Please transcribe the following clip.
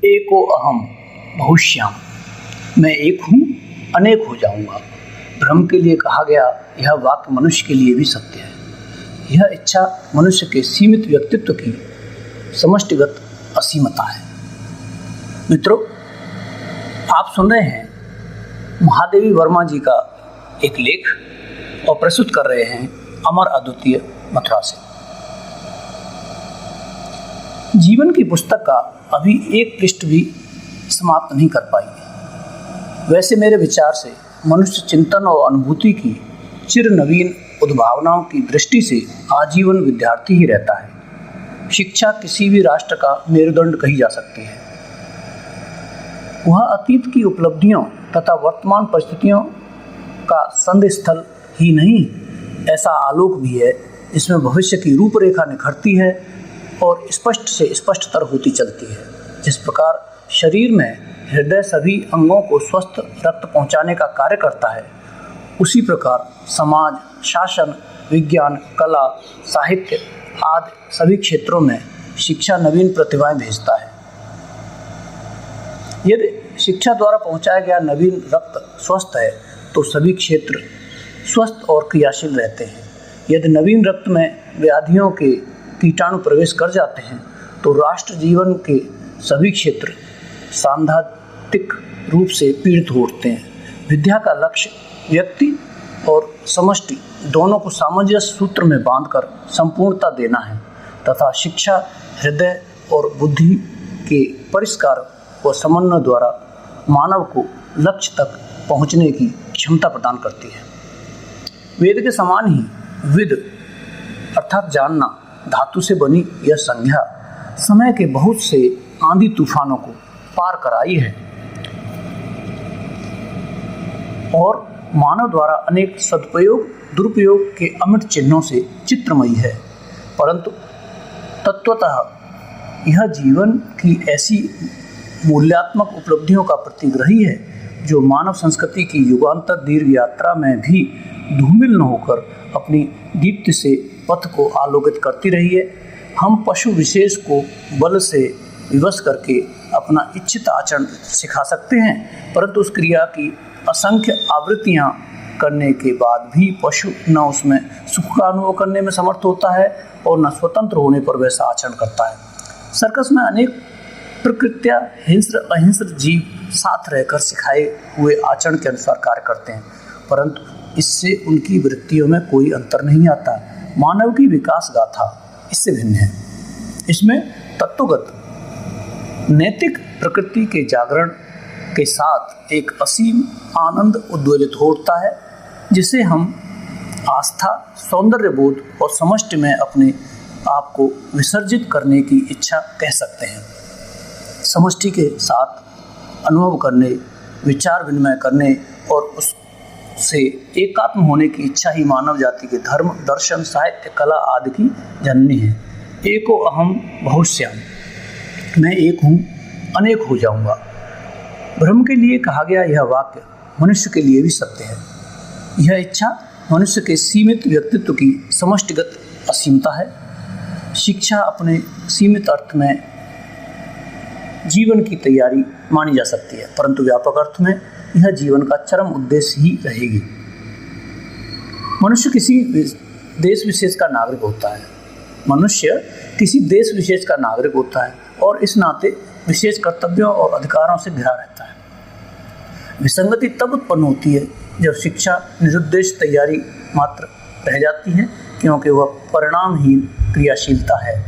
एको अहम बहुश्याम, मैं एक हूँ अनेक हो जाऊंगा। भ्रम के लिए कहा गया यह वाक्य मनुष्य के लिए भी सत्य है। यह इच्छा मनुष्य के सीमित व्यक्तित्व की समष्टिगत असीमता है। मित्रों, आप सुन रहे हैं महादेवी वर्मा जी का एक लेख और प्रस्तुत कर रहे हैं अमर अद्वितीय मथुरा से। जीवन की पुस्तक का अभी एक पृष्ठ भी समाप्त नहीं कर पाई। वैसे मेरे विचार से मनुष्य चिंतन और अनुभूति की चिर नवीन उद्भावनाओं की दृष्टि से आजीवन विद्यार्थी ही रहता है। शिक्षा किसी भी राष्ट्र का मेरुदंड कही जा सकती है। वह अतीत की उपलब्धियों तथा वर्तमान परिस्थितियों का संधि स्थल ही नहीं, ऐसा आलोक भी है जिसमें भविष्य की रूपरेखा निखरती है और स्पष्ट से स्पष्टतर होती चलती है। जिस प्रकार शरीर में हृदय सभी अंगों को स्वस्थ रक्त पहुंचाने का कार्य करता है, उसी प्रकार समाज, शासन, विज्ञान, कला, साहित्य आदि सभी क्षेत्रों में शिक्षा नवीन प्रतिभाएं भेजता है। यदि शिक्षा द्वारा पहुंचाया गया नवीन रक्त स्वस्थ है तो सभी क्षेत्र स्वस्थ और क्रियाशील रहते हैं। यदि नवीन रक्त में व्याधियों के कीटाणु प्रवेश कर जाते हैं तो राष्ट्र जीवन के सभी क्षेत्र सांघातिक रूप से पीड़ित हो उठते हैं। विद्या का लक्ष्य व्यक्ति और समष्टि दोनों को सामंजस्य सूत्र में बांधकर संपूर्णता देना है तथा शिक्षा हृदय और बुद्धि के परिष्कार व समन्वय द्वारा मानव को लक्ष्य तक पहुंचने की क्षमता प्रदान करती है। वेद के समान ही विद अर्थात जानना धातु से बनी यह संज्ञा समय के बहुत से आंधी तूफानों को पार कर आई है और मानव द्वारा अनेक सदुपयोग दुरुपयोग के अमिट चिन्हों से चित्रमयी है। परंतु तत्वतः यह जीवन की ऐसी मूल्यात्मक उपलब्धियों का प्रतीक रही है जो मानव संस्कृति की युगांतर दीर्घ यात्रा में भी धूमिल न होकर अपनी दीप्ति से पथ को आलोकित करती रही है। हम पशु विशेष को बल से विवश करके अपना इच्छित आचरण सिखा सकते हैं, परंतु उस क्रिया की असंख्य आवृत्तियां करने के बाद भी पशु न उसमें सुख का अनुभव करने में समर्थ होता है और न स्वतंत्र होने पर वैसा आचरण करता है। सर्कस में अनेक प्रकृत्या हिंस्र अहिंस्र जीव साथ रहकर सिखाए हुए आचरण के अनुसार कार्य करते हैं, परंतु इससे उनकी वृत्तियों में कोई अंतर नहीं आता। मानव की विकास गाथा इससे भिन्न है। इसमें तत्वगत नैतिक प्रकृति के जागरण के साथ एक असीम आनंद उद्वेलित हो उठता है, जिसे हम आस्था, सौंदर्य बोध और समष्टि में अपने आप को विसर्जित करने की इच्छा कह सकते हैं। समष्टि के साथ अनुभव करने, विचार विनिमय करने और उससे एकात्म होने की इच्छा ही मानव जाति के धर्म, दर्शन, साहित्य, कला आदि की जननी है। एको अहम बहुश्याम, मैं एक हूँ अनेक हो जाऊंगा। भ्रम के लिए कहा गया यह वाक्य मनुष्य के लिए भी सत्य है। यह इच्छा मनुष्य के सीमित व्यक्तित्व की समष्टिगत असीमता है। शिक्षा अपने सीमित अर्थ में जीवन की तैयारी मानी जा सकती है, परंतु व्यापक अर्थ में यह जीवन का चरम उद्देश्य ही रहेगी। मनुष्य किसी देश विशेष का नागरिक होता है। मनुष्य किसी देश विशेष का नागरिक होता है और इस नाते विशेष कर्तव्यों और अधिकारों से घिरा रहता है। विसंगति तब उत्पन्न होती है जब शिक्षा निरुद्देश्य तैयारी मात्र रह जाती है, क्योंकि वह परिणामहीन क्रियाशीलता है